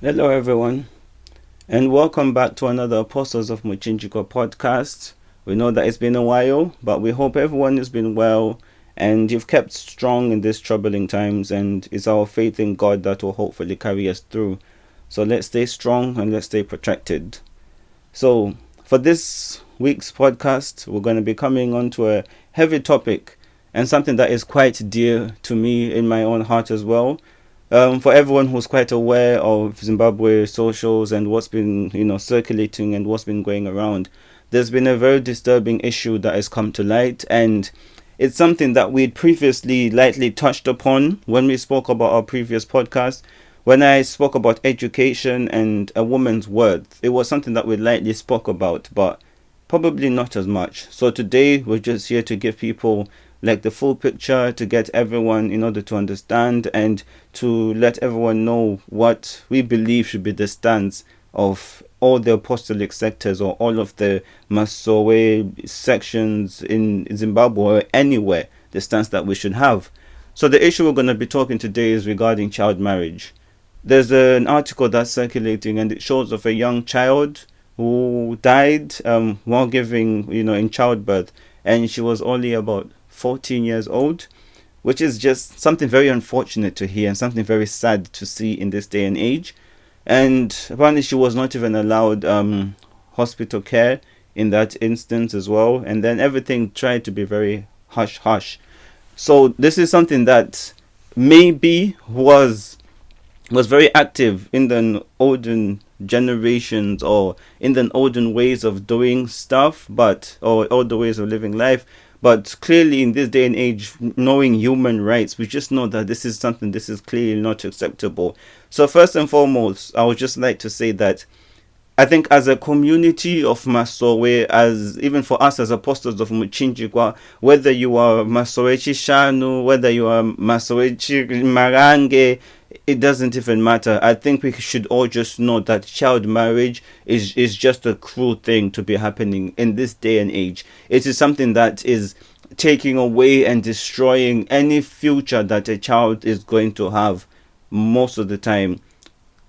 Hello, everyone, and welcome back to another Apostles of Muchinjikwa podcast. We know that it's been a while, but we hope everyone has been well and you've kept strong in these troubling times. And it's our faith in God that will hopefully carry us through. So let's stay strong and let's stay protected. So, for this week's podcast, we're going to be coming on to a heavy topic and something that is quite dear to me in my own heart as well. For everyone who's quite aware of Zimbabwe socials and what's been, circulating and what's been going around, there's been a very disturbing issue that has come to light, and it's something that we'd previously lightly touched upon when we spoke about our previous podcast. When I spoke about education and a woman's worth, it was something that we lightly spoke about, but probably not as much. So today we're just here to give people like the full picture, to get everyone in order to understand and to let everyone know what we believe should be the stance of all the apostolic sectors or all of the Masowe sections in Zimbabwe or anywhere, the stance that we should have. So the issue we're going to be talking today is regarding child marriage. There's an article that's circulating and it shows of a young child who died while giving, in childbirth, and she was only about 14 years old, which is just something very unfortunate to hear and something very sad to see in this day and age. And apparently she was not even allowed hospital care in that instance as well, and then everything tried to be very hush hush. So this is something that maybe was very active in the olden generations or in the olden ways of doing stuff, but or older ways of living life. But clearly in this day and age, knowing human rights, we just know that this is clearly not acceptable. So first and foremost, I would just like to say that I think as a community of Masowe, as even for us as apostles of Muchinjikwa, whether you are Masowechi Shanu, whether you are Masowechi Marange, it doesn't even matter. I think we should all just know that child marriage is just a cruel thing to be happening in this day and age. It is something that is taking away and destroying any future that a child is going to have most of the time.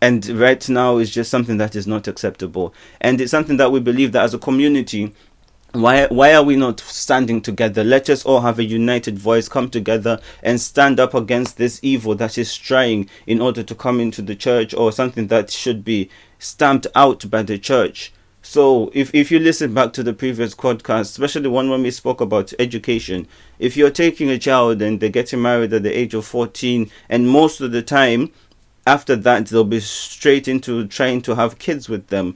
And right now is just something that is not acceptable. And it's something that we believe that as a community, why are we not standing together? Let us all have a united voice, come together and stand up against this evil that is trying in order to come into the church, or something that should be stamped out by the church. So if you listen back to the previous podcast, especially one when we spoke about education, if you're taking a child and they're getting married at the age of 14, and most of the time after that they'll be straight into trying to have kids with them.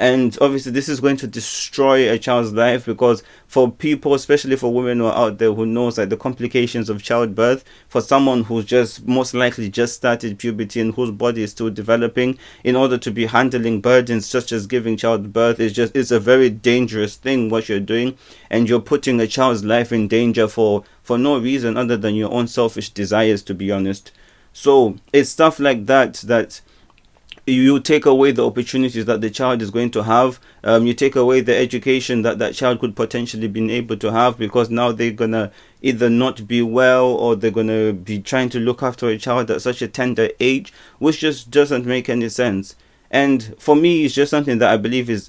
And obviously this is going to destroy a child's life, because for people, especially for women who are out there who knows like the complications of childbirth, for someone who's just most likely just started puberty and whose body is still developing, in order to be handling burdens such as giving childbirth, it's a very dangerous thing what you're doing, and you're putting a child's life in danger for no reason other than your own selfish desires, to be honest. So it's stuff like that you take away the opportunities that the child is going to have. You take away the education that child could potentially be able to have, because now they're gonna either not be well, or they're gonna be trying to look after a child at such a tender age, which just doesn't make any sense. And for me, it's just something that I believe is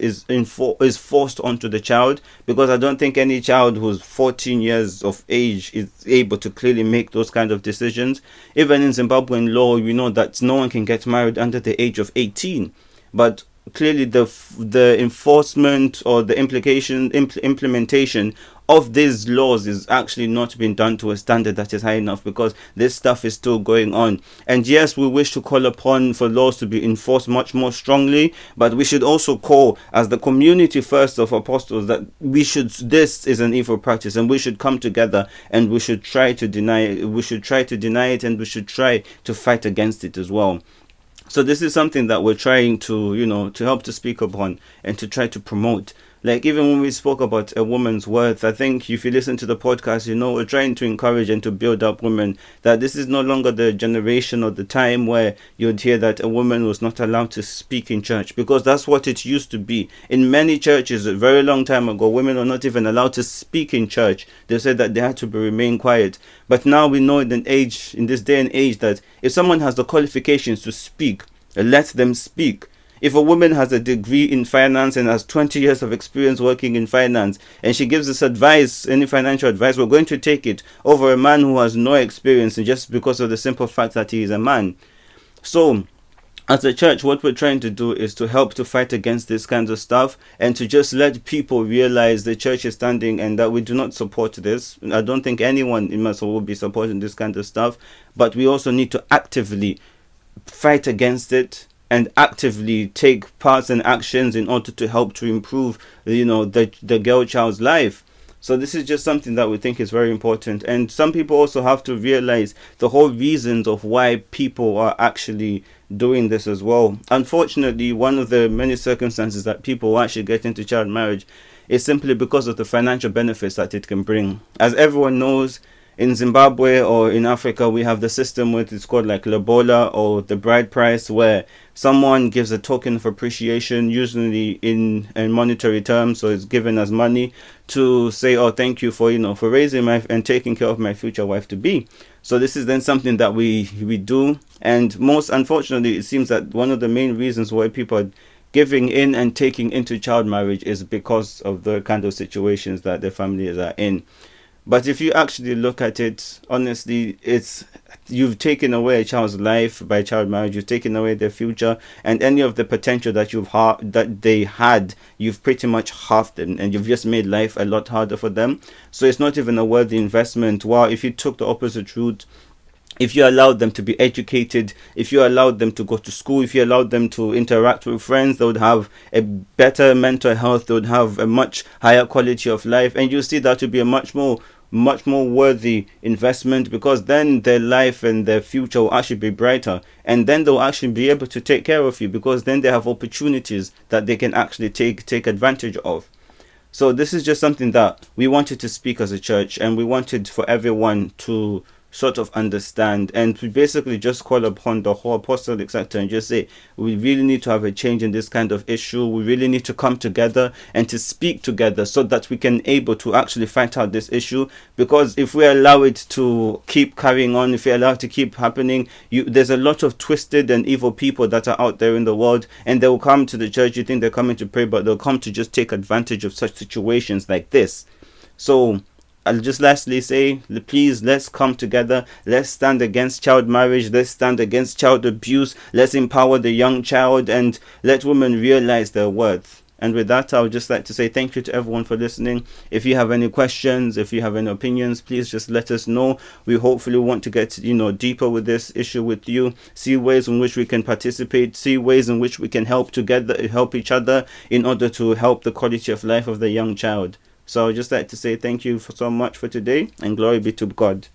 forced onto the child, because I don't think any child who's 14 years of age is able to clearly make those kind of decisions. Even in Zimbabwean law, we know that no one can get married under the age of 18. But clearly the enforcement or the implementation of these laws is actually not being done to a standard that is high enough, because this stuff is still going on. And yes, we wish to call upon for laws to be enforced much more strongly, but we should also call as the community first of apostles that this is an evil practice, and we should come together and we should try to deny it. We should try to deny it, and we should try to fight against it as well. So this is something that we're trying to, to help to speak upon and to try to promote. Like even when we spoke about a woman's worth, I think if you listen to the podcast, we're trying to encourage and to build up women, that this is no longer the generation or the time where you'd hear that a woman was not allowed to speak in church, because that's what it used to be. In many churches a very long time ago, women were not even allowed to speak in church. They said that they had to remain quiet. But now we know in this day and age, that if someone has the qualifications to speak, Let them speak. If a woman has a degree in finance and has 20 years of experience working in finance, and she gives us advice, any financial advice, we're going to take it over a man who has no experience, and just because of the simple fact that he is a man. So, as a church, what we're trying to do is to help to fight against this kind of stuff, and to just let people realize the church is standing and that we do not support this. I don't think anyone in Masowe will be supporting this kind of stuff, but we also need to actively fight against it and actively take parts and actions in order to help to improve, the girl child's life. So this is just something that we think is very important. And some people also have to realize the whole reasons of why people are actually doing this as well. Unfortunately, one of the many circumstances that people actually get into child marriage is simply because of the financial benefits that it can bring. As everyone knows, in Zimbabwe or in Africa, we have the system where it's called like lobola, or the bride price, where someone gives a token of appreciation, usually in monetary terms, so it's given as money, to say, oh, thank you for for raising my and taking care of my future wife to be. So this is then something that we do, and most unfortunately, it seems that one of the main reasons why people are giving in and taking into child marriage is because of the kind of situations that their families are in. But if you actually look at it, honestly, you've taken away a child's life by child marriage. You've taken away their future, and any of the potential that that they had, you've pretty much halved it, and you've just made life a lot harder for them. So it's not even a worthy investment. While if you took the opposite route, if you allowed them to be educated, if you allowed them to go to school, if you allowed them to interact with friends, they would have a better mental health, they would have a much higher quality of life, and you see that to be a much more worthy investment, because then their life and their future will actually be brighter, and then they'll actually be able to take care of you, because then they have opportunities that they can actually take advantage of. So this is just something that we wanted to speak as a church, and we wanted for everyone to sort of understand, and we basically just call upon the whole apostolic sector and just say we really need to have a change in this kind of issue. We really need to come together and to speak together so that we can able to actually fight out this issue, because if we allow it to keep carrying on, if we allow it to keep happening, there's a lot of twisted and evil people that are out there in the world, and they will come to the church. You think they're coming to pray, but they'll come to just take advantage of such situations like this. So I'll just lastly say, please, let's come together. Let's stand against child marriage. Let's stand against child abuse. Let's empower the young child and let women realize their worth. And with that, I would just like to say thank you to everyone for listening. If you have any questions, if you have any opinions, please just let us know. We hopefully want to get deeper with this issue with you, see ways in which we can participate, see ways in which we can help each other in order to help the quality of life of the young child. So I'd just like to say thank you so much for today, and glory be to God.